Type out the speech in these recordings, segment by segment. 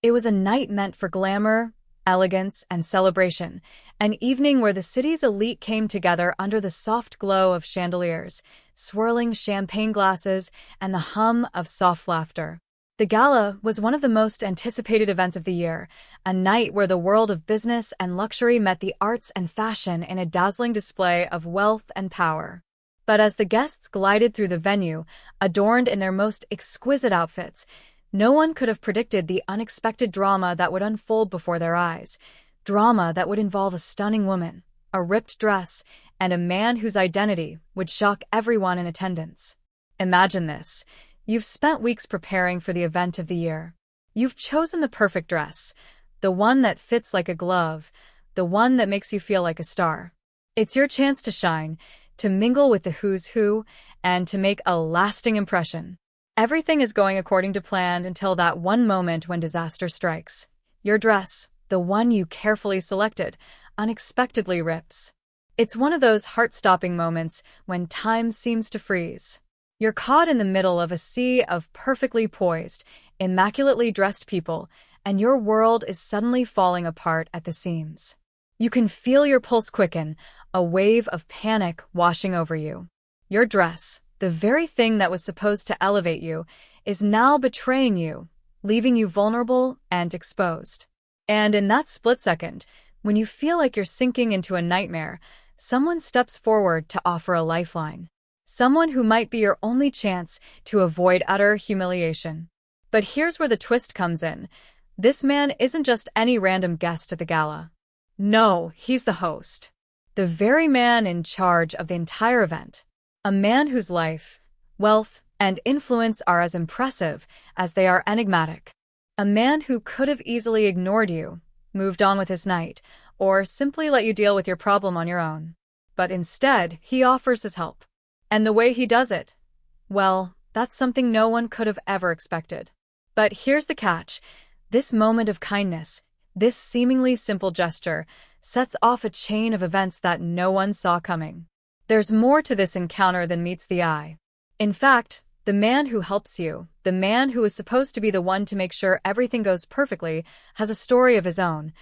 It was a night meant for glamour, elegance, and celebration, an evening where the city's elite came together under the soft glow of chandeliers, swirling champagne glasses, and the hum of soft laughter. The gala was one of the most anticipated events of the year, a night where the world of business and luxury met the arts and fashion in a dazzling display of wealth and power. But as the guests glided through the venue, adorned in their most exquisite outfits, no one could have predicted the unexpected drama that would unfold before their eyes. Drama that would involve a stunning woman, a ripped dress, and a man whose identity would shock everyone in attendance. Imagine this. You've spent weeks preparing for the event of the year. You've chosen the perfect dress, the one that fits like a glove, the one that makes you feel like a star. It's your chance to shine, to mingle with the who's who, and to make a lasting impression. Everything is going according to plan until that one moment when disaster strikes. Your dress, the one you carefully selected, unexpectedly rips. It's one of those heart-stopping moments when time seems to freeze. You're caught in the middle of a sea of perfectly poised, immaculately dressed people, and your world is suddenly falling apart at the seams. You can feel your pulse quicken, a wave of panic washing over you. Your dress, the very thing that was supposed to elevate you, is now betraying you, leaving you vulnerable and exposed. And in that split second, when you feel like you're sinking into a nightmare, someone steps forward to offer a lifeline. Someone who might be your only chance to avoid utter humiliation. But here's where the twist comes in. This man isn't just any random guest at the gala. No, he's the host. The very man in charge of the entire event. A man whose life, wealth, and influence are as impressive as they are enigmatic. A man who could have easily ignored you, moved on with his night, or simply let you deal with your problem on your own. But instead, he offers his help. And the way he does it, well, that's something no one could have ever expected. But here's the catch. This moment of kindness, this seemingly simple gesture, sets off a chain of events that no one saw coming. There's more to this encounter than meets the eye. In fact, the man who helps you, the man who is supposed to be the one to make sure everything goes perfectly, has a story of his own,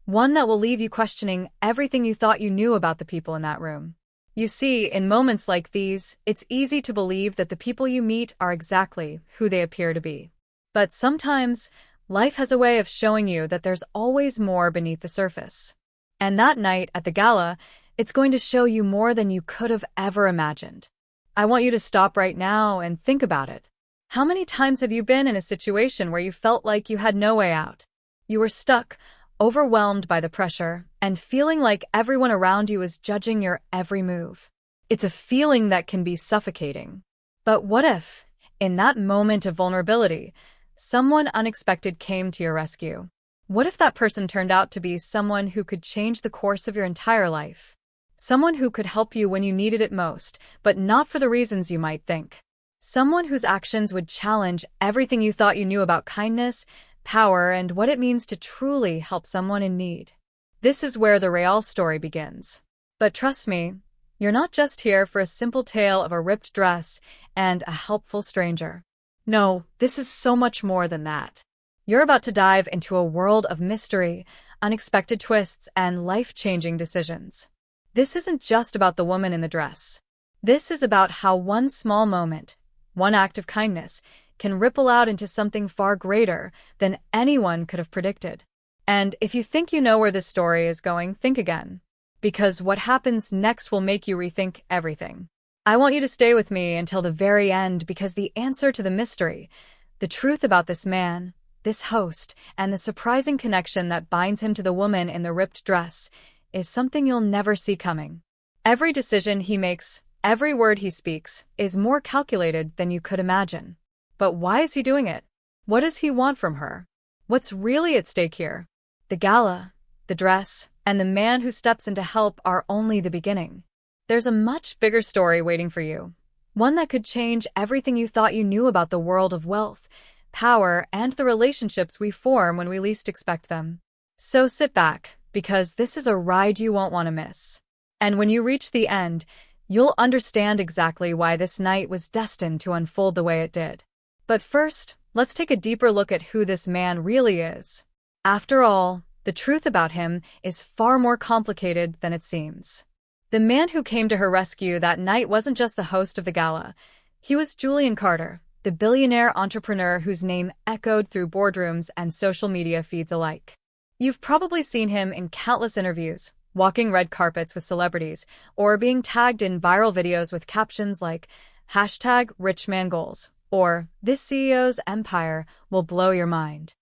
one that will leave you questioning everything you thought you knew about the people in that room. You see, in moments like these, it's easy to believe that the people you meet are exactly who they appear to be. But sometimes, life has a way of showing you that there's always more beneath the surface. And that night at the gala, it's going to show you more than you could have ever imagined. I want you to stop right now and think about it. How many times have you been in a situation where you felt like you had no way out? You were stuck, overwhelmed by the pressure, and feeling like everyone around you is judging your every move. It's a feeling that can be suffocating. But what if, in that moment of vulnerability, someone unexpected came to your rescue? What if that person turned out to be someone who could change the course of your entire life? Someone who could help you when you needed it most, but not for the reasons you might think. Someone whose actions would challenge everything you thought you knew about kindness, power, and what it means to truly help someone in need. This is where the real story begins. But trust me, you're not just here for a simple tale of a ripped dress and a helpful stranger. No, this is so much more than that. You're about to dive into a world of mystery, unexpected twists, and life-changing decisions. This isn't just about the woman in the dress. This is about how one small moment, one act of kindness, can ripple out into something far greater than anyone could have predicted. And if you think you know where this story is going, think again. Because what happens next will make you rethink everything. I want you to stay with me until the very end because the answer to the mystery, the truth about this man, this host, and the surprising connection that binds him to the woman in the ripped dress, is something you'll never see coming. Every decision he makes, every word he speaks, is more calculated than you could imagine. But why is he doing it? What does he want from her? What's really at stake here? The gala, the dress, and the man who steps in to help are only the beginning. There's a much bigger story waiting for you. One that could change everything you thought you knew about the world of wealth, power, and the relationships we form when we least expect them. So sit back, because this is a ride you won't want to miss. And when you reach the end, you'll understand exactly why this night was destined to unfold the way it did. But first, let's take a deeper look at who this man really is. After all, the truth about him is far more complicated than it seems. The man who came to her rescue that night wasn't just the host of the gala. He was Julian Carter, the billionaire entrepreneur whose name echoed through boardrooms and social media feeds alike. You've probably seen him in countless interviews, walking red carpets with celebrities, or being tagged in viral videos with captions like #RichManGoals or "This CEO's empire will blow your mind."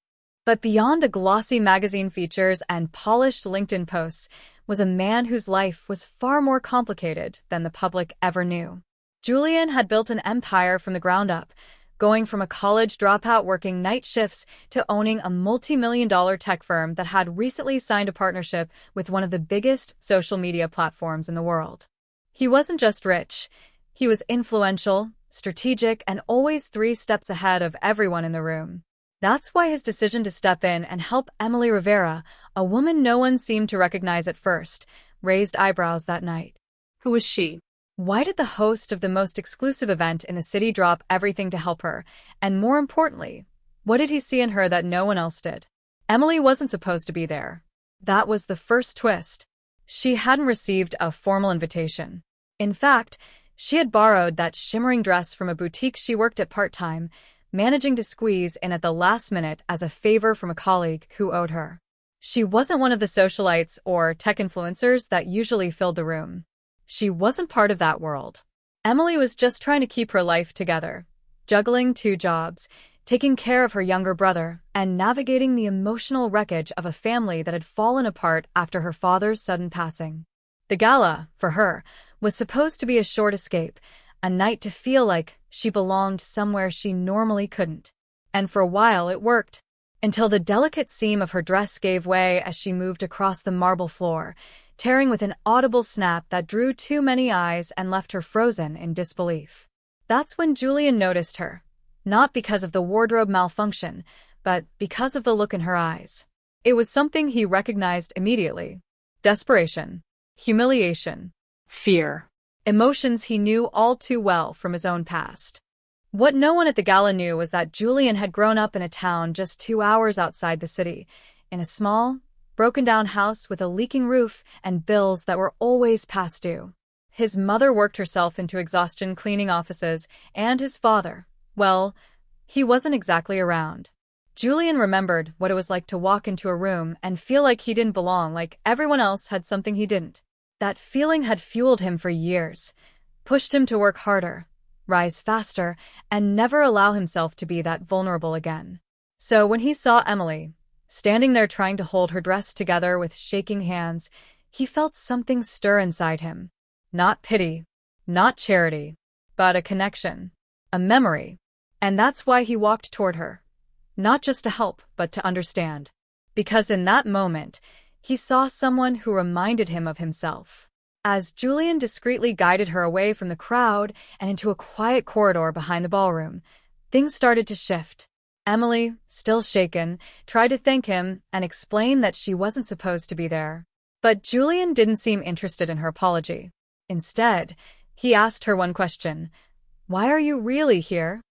But beyond the glossy magazine features and polished LinkedIn posts was a man whose life was far more complicated than the public ever knew. Julian had built an empire from the ground up, going from a college dropout working night shifts to owning a multi-million-dollar tech firm that had recently signed a partnership with one of the biggest social media platforms in the world. He wasn't just rich, he was influential, strategic, and always 3 steps ahead of everyone in the room. That's why his decision to step in and help Emily Rivera, a woman no one seemed to recognize at first, raised eyebrows that night. Who was she? Why did the host of the most exclusive event in the city drop everything to help her? And more importantly, what did he see in her that no one else did? Emily wasn't supposed to be there. That was the first twist. She hadn't received a formal invitation. In fact, she had borrowed that shimmering dress from a boutique she worked at part-time, managing to squeeze in at the last minute as a favor from a colleague who owed her. She wasn't one of the socialites or tech influencers that usually filled the room. She wasn't part of that world. Emily was just trying to keep her life together, juggling 2 jobs, taking care of her younger brother, and navigating the emotional wreckage of a family that had fallen apart after her father's sudden passing. The gala, for her, was supposed to be a short escape, a night to feel like she belonged somewhere she normally couldn't. And for a while it worked, until the delicate seam of her dress gave way as she moved across the marble floor, tearing with an audible snap that drew too many eyes and left her frozen in disbelief. That's when Julian noticed her, not because of the wardrobe malfunction, but because of the look in her eyes. It was something he recognized immediately: desperation, humiliation, fear. Emotions he knew all too well from his own past. What no one at the gala knew was that Julian had grown up in a town just 2 hours outside the city, in a small, broken-down house with a leaking roof and bills that were always past due. His mother worked herself into exhaustion cleaning offices, and his father, well, he wasn't exactly around. Julian remembered what it was like to walk into a room and feel like he didn't belong, like everyone else had something he didn't. That feeling had fueled him for years, pushed him to work harder, rise faster, and never allow himself to be that vulnerable again. So when he saw Emily, standing there trying to hold her dress together with shaking hands, he felt something stir inside him. Not pity, not charity, but a connection, a memory. And that's why he walked toward her. Not just to help, but to understand. Because in that moment, he saw someone who reminded him of himself. As Julian discreetly guided her away from the crowd and into a quiet corridor behind the ballroom, things started to shift. Emily, still shaken, tried to thank him and explain that she wasn't supposed to be there. But Julian didn't seem interested in her apology. Instead, he asked her one question: "Why are you really here?"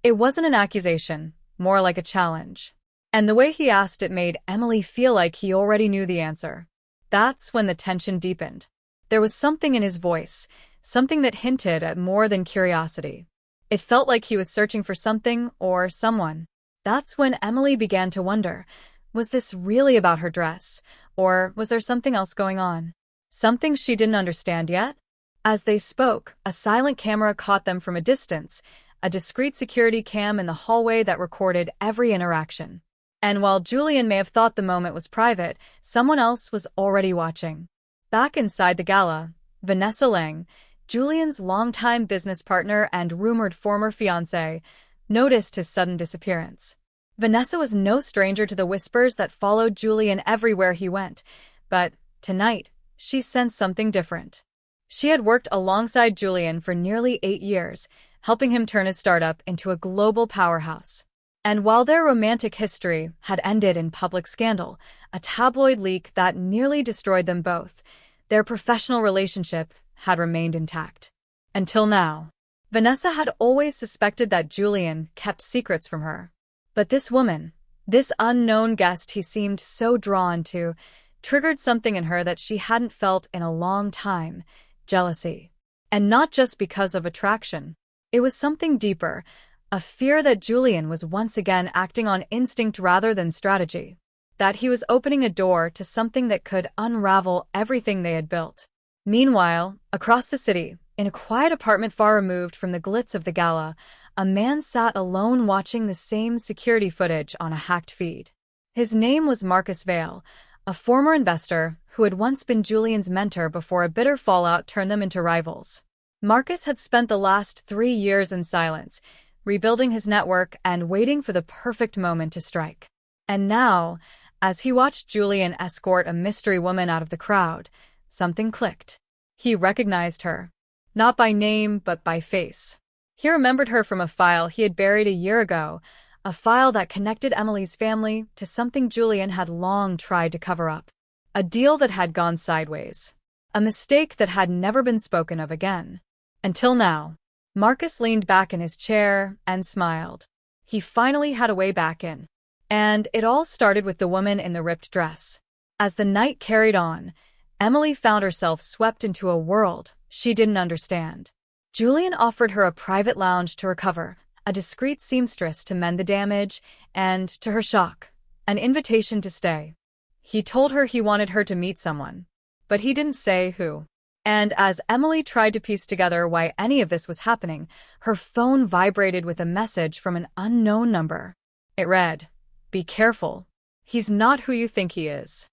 It wasn't an accusation, more like a challenge. And the way he asked it made Emily feel like he already knew the answer. That's when the tension deepened. There was something in his voice, something that hinted at more than curiosity. It felt like he was searching for something or someone. That's when Emily began to wonder, was this really about her dress, or was there something else going on? Something she didn't understand yet? As they spoke, a silent camera caught them from a distance, a discreet security cam in the hallway that recorded every interaction. And while Julian may have thought the moment was private, someone else was already watching. Back inside the gala, Vanessa Lang, Julian's longtime business partner and rumored former fiancée, noticed his sudden disappearance. Vanessa was no stranger to the whispers that followed Julian everywhere he went, but tonight, she sensed something different. She had worked alongside Julian for nearly 8 years, helping him turn his startup into a global powerhouse. And while their romantic history had ended in public scandal, a tabloid leak that nearly destroyed them both, their professional relationship had remained intact. Until now. Vanessa had always suspected that Julian kept secrets from her. But this woman, this unknown guest he seemed so drawn to, triggered something in her that she hadn't felt in a long time: jealousy. And not just because of attraction. It was something deeper, a fear that Julian was once again acting on instinct rather than strategy. That he was opening a door to something that could unravel everything they had built. Meanwhile, across the city, in a quiet apartment far removed from the glitz of the gala, a man sat alone watching the same security footage on a hacked feed. His name was Marcus Vale, a former investor who had once been Julian's mentor before a bitter fallout turned them into rivals. Marcus had spent the last 3 years in silence, rebuilding his network and waiting for the perfect moment to strike. And now, as he watched Julian escort a mystery woman out of the crowd, something clicked. He recognized her. Not by name, but by face. He remembered her from a file he had buried a year ago, a file that connected Emily's family to something Julian had long tried to cover up. A deal that had gone sideways. A mistake that had never been spoken of again. Until now. Marcus leaned back in his chair and smiled. He finally had a way back in. And it all started with the woman in the ripped dress. As the night carried on, Emily found herself swept into a world she didn't understand. Julian offered her a private lounge to recover, a discreet seamstress to mend the damage, and, to her shock, an invitation to stay. He told her he wanted her to meet someone, but he didn't say who. And as Emily tried to piece together why any of this was happening, her phone vibrated with a message from an unknown number. It read, "Be careful. He's not who you think he is."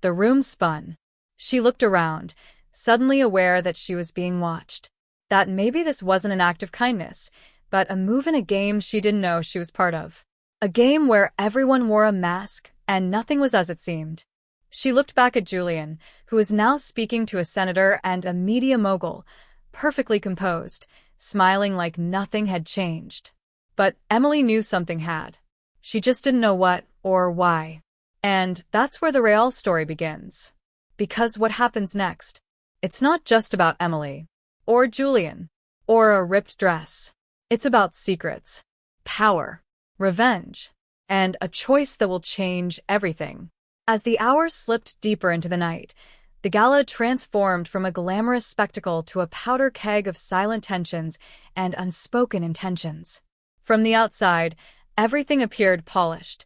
The room spun. She looked around, suddenly aware that she was being watched. That maybe this wasn't an act of kindness, but a move in a game she didn't know she was part of. A game where everyone wore a mask and nothing was as it seemed. She looked back at Julian, who was now speaking to a senator and a media mogul, perfectly composed, smiling like nothing had changed. But Emily knew something had. She just didn't know what or why. And that's where the real story begins. Because what happens next, it's not just about Emily, or Julian, or a ripped dress. It's about secrets, power, revenge, and a choice that will change everything. As the hours slipped deeper into the night, the gala transformed from a glamorous spectacle to a powder keg of silent tensions and unspoken intentions. From the outside, everything appeared polished.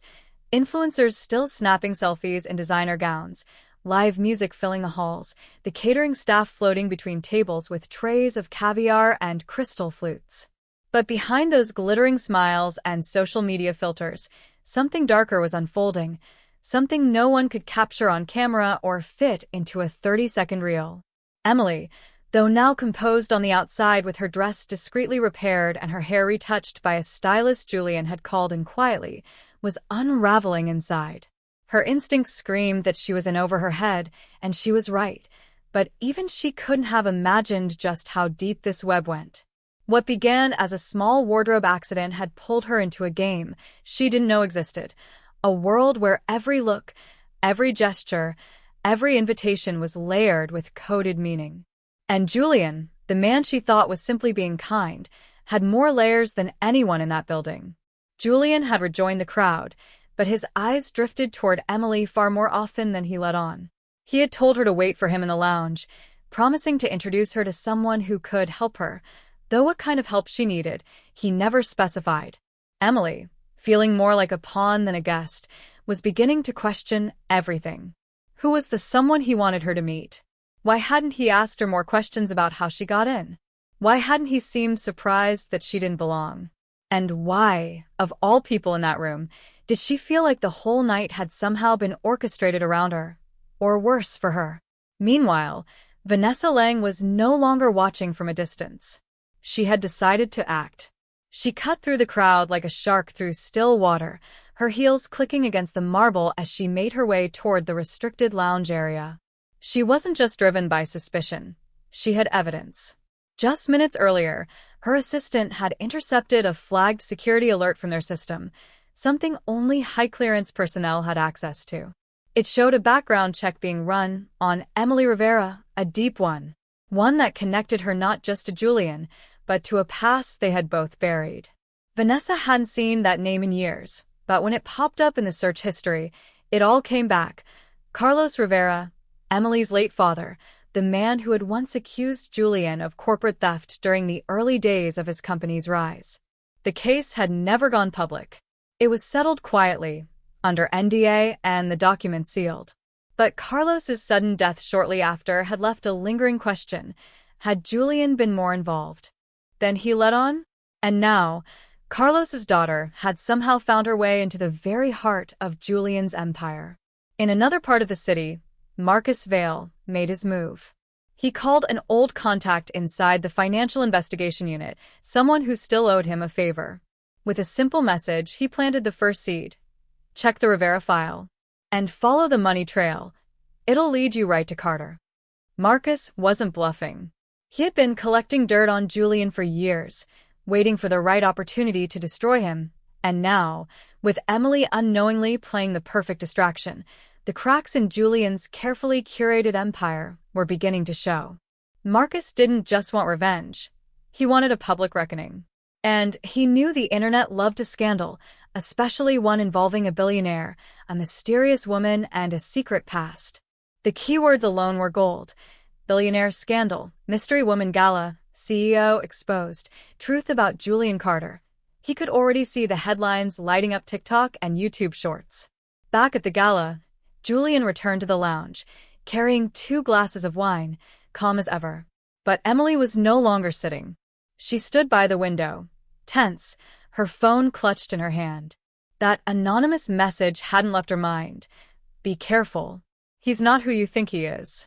Influencers still snapping selfies in designer gowns, live music filling the halls, the catering staff floating between tables with trays of caviar and crystal flutes. But behind those glittering smiles and social media filters, something darker was unfolding, something no one could capture on camera or fit into a 30-second reel. Emily, though now composed on the outside with her dress discreetly repaired and her hair retouched by a stylist Julian had called in quietly, was unraveling inside. Her instincts screamed that she was in over her head, and she was right, but even she couldn't have imagined just how deep this web went. What began as a small wardrobe accident had pulled her into a game she didn't know existed, a world where every look, every gesture, every invitation was layered with coded meaning. And Julian, the man she thought was simply being kind, had more layers than anyone in that building. Julian had rejoined the crowd, but his eyes drifted toward Emily far more often than he let on. He had told her to wait for him in the lounge, promising to introduce her to someone who could help her, though what kind of help she needed, he never specified. Emily, feeling more like a pawn than a guest, was beginning to question everything. Who was the someone he wanted her to meet? Why hadn't he asked her more questions about how she got in? Why hadn't he seemed surprised that she didn't belong? And why, of all people in that room, did she feel like the whole night had somehow been orchestrated around her? Or worse for her. Meanwhile, Vanessa Lang was no longer watching from a distance. She had decided to act. She cut through the crowd like a shark through still water, her heels clicking against the marble as she made her way toward the restricted lounge area. She wasn't just driven by suspicion. She had evidence. Just minutes earlier, her assistant had intercepted a flagged security alert from their system, something only high-clearance personnel had access to. It showed a background check being run on Emily Rivera, a deep one that connected her not just to Julian, but to a past they had both buried. Vanessa hadn't seen that name in years, but when it popped up in the search history, it all came back. Carlos Rivera, Emily's late father, the man who had once accused Julian of corporate theft during the early days of his company's rise. The case had never gone public. It was settled quietly, under NDA and the documents sealed. But Carlos's sudden death shortly after had left a lingering question. Had Julian been more involved than he let on? And now, Carlos's daughter had somehow found her way into the very heart of Julian's empire. In another part of the city, Marcus Vale made his move. He called an old contact inside the financial investigation unit, someone who still owed him a favor. With a simple message, he planted the first seed. Check the Rivera file. And follow the money trail. It'll lead you right to Carter. Marcus wasn't bluffing. He had been collecting dirt on Julian for years, waiting for the right opportunity to destroy him. And now, with Emily unknowingly playing the perfect distraction, the cracks in Julian's carefully curated empire were beginning to show. Marcus didn't just want revenge. He wanted a public reckoning. And he knew the internet loved a scandal, especially one involving a billionaire, a mysterious woman, and a secret past. The keywords alone were gold. Billionaire scandal, mystery woman Gala, CEO exposed, truth about Julian Carter. He could already see the headlines lighting up TikTok and YouTube shorts. Back at the Gala, Julian returned to the lounge, carrying 2 glasses of wine, calm as ever. But Emily was no longer sitting. She stood by the window, tense, her phone clutched in her hand. That anonymous message hadn't left her mind. Be careful. He's not who you think he is.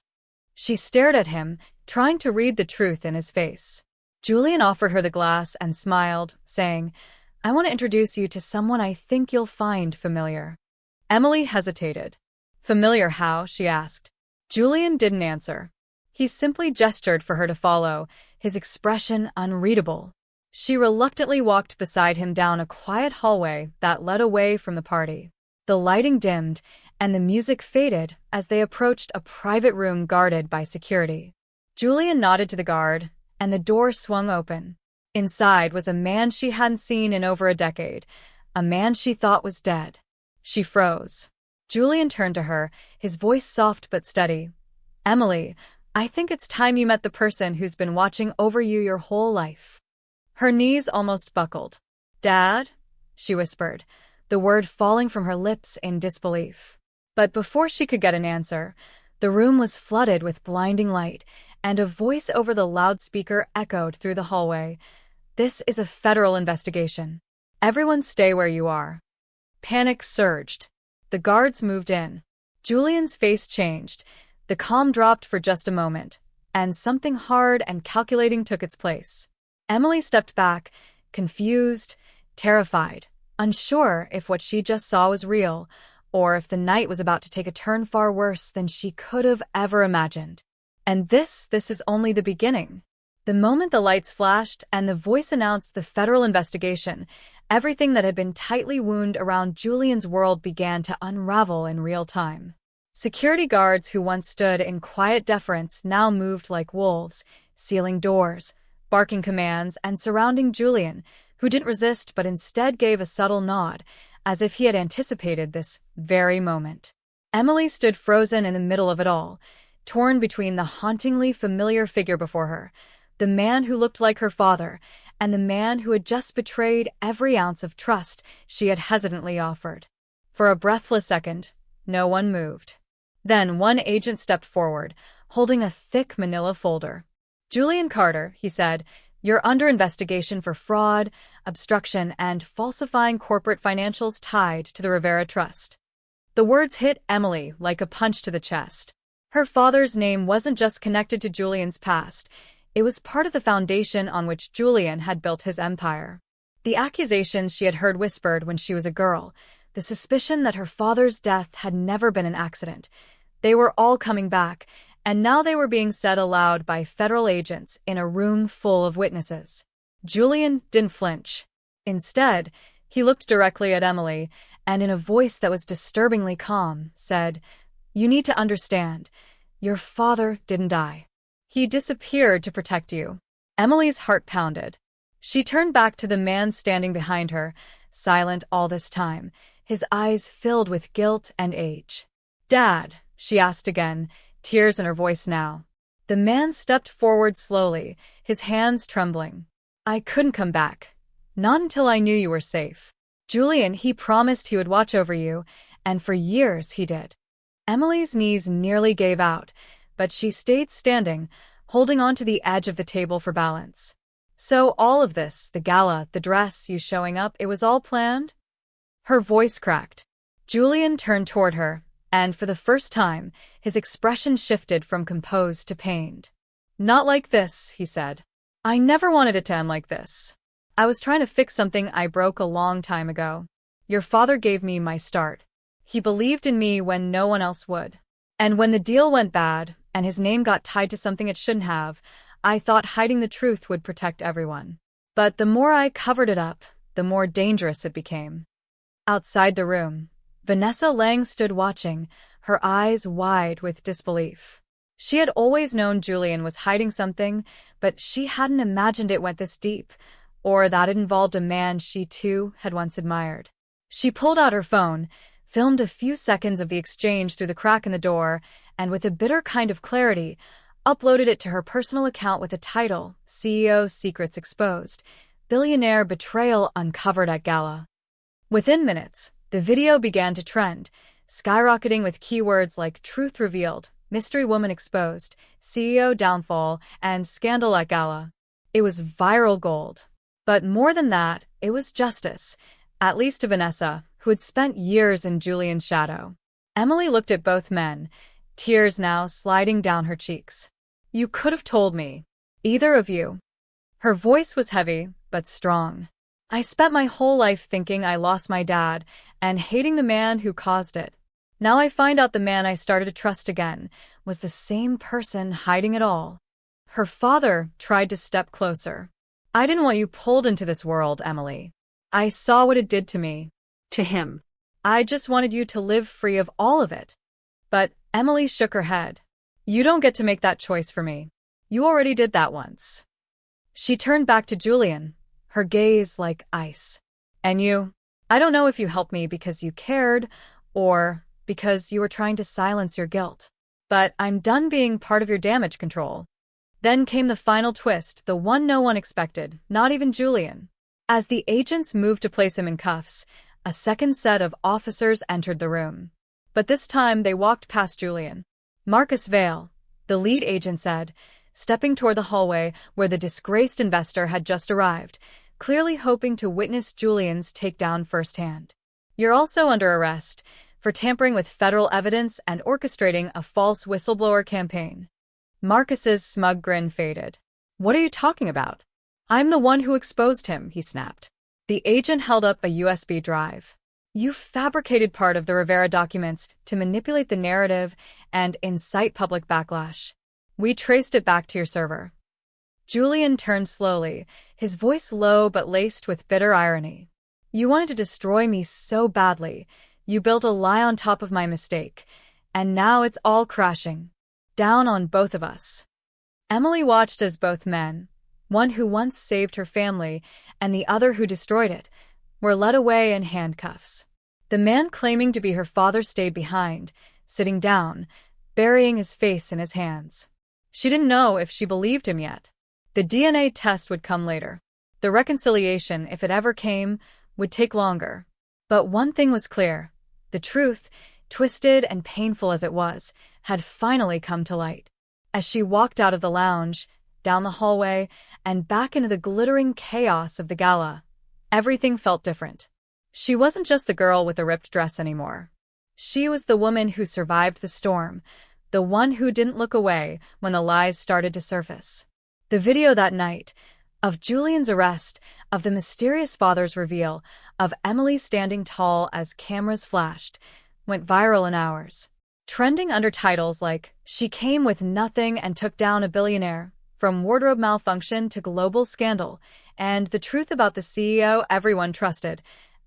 She stared at him, trying to read the truth in his face. Julian offered her the glass and smiled, saying, I want to introduce you to someone I think you'll find familiar. Emily hesitated. Familiar how? She asked. Julian didn't answer. He simply gestured for her to follow, his expression unreadable. She reluctantly walked beside him down a quiet hallway that led away from the party. The lighting dimmed, and the music faded as they approached a private room guarded by security. Julian nodded to the guard, and the door swung open. Inside was a man she hadn't seen in over a decade, a man she thought was dead. She froze. Julian turned to her, his voice soft but steady. Emily, I think it's time you met the person who's been watching over you your whole life. Her knees almost buckled. Dad? She whispered, the word falling from her lips in disbelief. But before she could get an answer, the room was flooded with blinding light, and a voice over the loudspeaker echoed through the hallway. This is a federal investigation. Everyone stay where you are. Panic surged. The guards moved in. Julian's face changed. The calm dropped for just a moment, and something hard and calculating took its place. Emily stepped back, confused, terrified, unsure if what she just saw was real, or if the night was about to take a turn far worse than she could have ever imagined. And this is only the beginning. The moment the lights flashed and the voice announced the federal investigation, everything that had been tightly wound around Julian's world began to unravel in real time. Security guards who once stood in quiet deference now moved like wolves, sealing doors, barking commands, and surrounding Julian, who didn't resist but instead gave a subtle nod, as if he had anticipated this very moment. Emily stood frozen in the middle of it all, torn between the hauntingly familiar figure before her, the man who looked like her father, and the man who had just betrayed every ounce of trust she had hesitantly offered. For a breathless second, no one moved. Then one agent stepped forward, holding a thick manila folder. Julian Carter, he said, you're under investigation for fraud, obstruction, and falsifying corporate financials tied to the Rivera Trust. The words hit Emily like a punch to the chest. Her father's name wasn't just connected to Julian's past, it was part of the foundation on which Julian had built his empire. The accusations she had heard whispered when she was a girl, the suspicion that her father's death had never been an accident, they were all coming back, and now they were being said aloud by federal agents in a room full of witnesses. Julian didn't flinch. Instead, he looked directly at Emily, and in a voice that was disturbingly calm, said, You need to understand, your father didn't die. He disappeared to protect you. Emily's heart pounded. She turned back to the man standing behind her, silent all this time, his eyes filled with guilt and age. "Dad," she asked again, tears in her voice now. The man stepped forward slowly, his hands trembling. "I couldn't come back. Not until I knew you were safe. Julian, he promised he would watch over you, and for years he did." Emily's knees nearly gave out, but she stayed standing, holding on to the edge of the table for balance. "So all of this, the gala, the dress, you showing up, it was all planned?" Her voice cracked. Julian turned toward her, and for the first time, his expression shifted from composed to pained. "Not like this," he said. "I never wanted it to end like this. I was trying to fix something I broke a long time ago. Your father gave me my start. He believed in me when no one else would. And when the deal went bad, and his name got tied to something it shouldn't have, I thought hiding the truth would protect everyone. But the more I covered it up, the more dangerous it became." Outside the room, Vanessa Lang stood watching, her eyes wide with disbelief. She had always known Julian was hiding something, but she hadn't imagined it went this deep, or that it involved a man she too had once admired. She pulled out her phone, filmed a few seconds of the exchange through the crack in the door, and with a bitter kind of clarity, uploaded it to her personal account with the title, "CEO Secrets Exposed, Billionaire Betrayal Uncovered at Gala." Within minutes, the video began to trend, skyrocketing with keywords like "truth revealed," "mystery woman exposed," "CEO downfall," and "scandal at Gala." It was viral gold. But more than that, it was justice, at least to Vanessa, who had spent years in Julian's shadow. Emily looked at both men, tears now sliding down her cheeks. "You could have told me. Either of you." Her voice was heavy, but strong. "I spent my whole life thinking I lost my dad and hating the man who caused it. Now I find out the man I started to trust again was the same person hiding it all." Her father tried to step closer. "I didn't want you pulled into this world, Emily. I saw what it did to me." To him. "I just wanted you to live free of all of it." But Emily shook her head. "You don't get to make that choice for me. You already did that once." She turned back to Julian, her gaze like ice. "And you? I don't know if you helped me because you cared, or because you were trying to silence your guilt. But I'm done being part of your damage control." Then came the final twist, the one no one expected, not even Julian. As the agents moved to place him in cuffs, a second set of officers entered the room. But this time they walked past Julian. "Marcus Vale," the lead agent said, stepping toward the hallway where the disgraced investor had just arrived, clearly hoping to witness Julian's takedown firsthand. "You're also under arrest for tampering with federal evidence and orchestrating a false whistleblower campaign." Marcus's smug grin faded. "What are you talking about? I'm the one who exposed him," he snapped. The agent held up a USB drive. "You fabricated part of the Rivera documents to manipulate the narrative and incite public backlash. We traced it back to your server." Julian turned slowly, his voice low but laced with bitter irony. "You wanted to destroy me so badly. You built a lie on top of my mistake, and now it's all crashing down on both of us." Emily watched as both men, one who once saved her family and the other who destroyed it, were led away in handcuffs. The man claiming to be her father stayed behind, sitting down, burying his face in his hands. She didn't know if she believed him yet. The DNA test would come later. The reconciliation, if it ever came, would take longer. But one thing was clear. The truth, twisted and painful as it was, had finally come to light. As she walked out of the lounge, down the hallway, and back into the glittering chaos of the gala, everything felt different. She wasn't just the girl with the ripped dress anymore. She was the woman who survived the storm, the one who didn't look away when the lies started to surface. The video that night, of Julian's arrest, of the mysterious father's reveal, of Emily standing tall as cameras flashed, went viral in hours, trending under titles like "She Came With Nothing and Took Down a Billionaire," "From Wardrobe Malfunction to Global Scandal," and "The Truth About the CEO Everyone Trusted."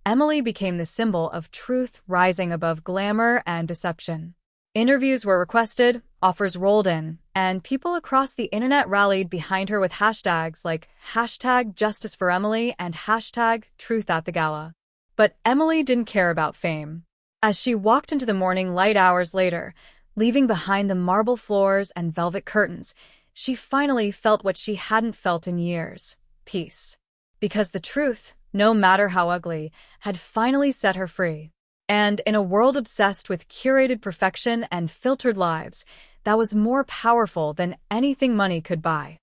Emily became the symbol of truth rising above glamour and deception. Interviews were requested, Offers rolled in, and people across the internet rallied behind her with hashtags like #JusticeForEmily and #TruthAtTheGala. But Emily didn't care about fame. As she walked into the morning light hours later, leaving behind the marble floors and velvet curtains, she finally felt what she hadn't felt in years: peace. Because the truth, no matter how ugly, had finally set her free. And in a world obsessed with curated perfection and filtered lives, that was more powerful than anything money could buy.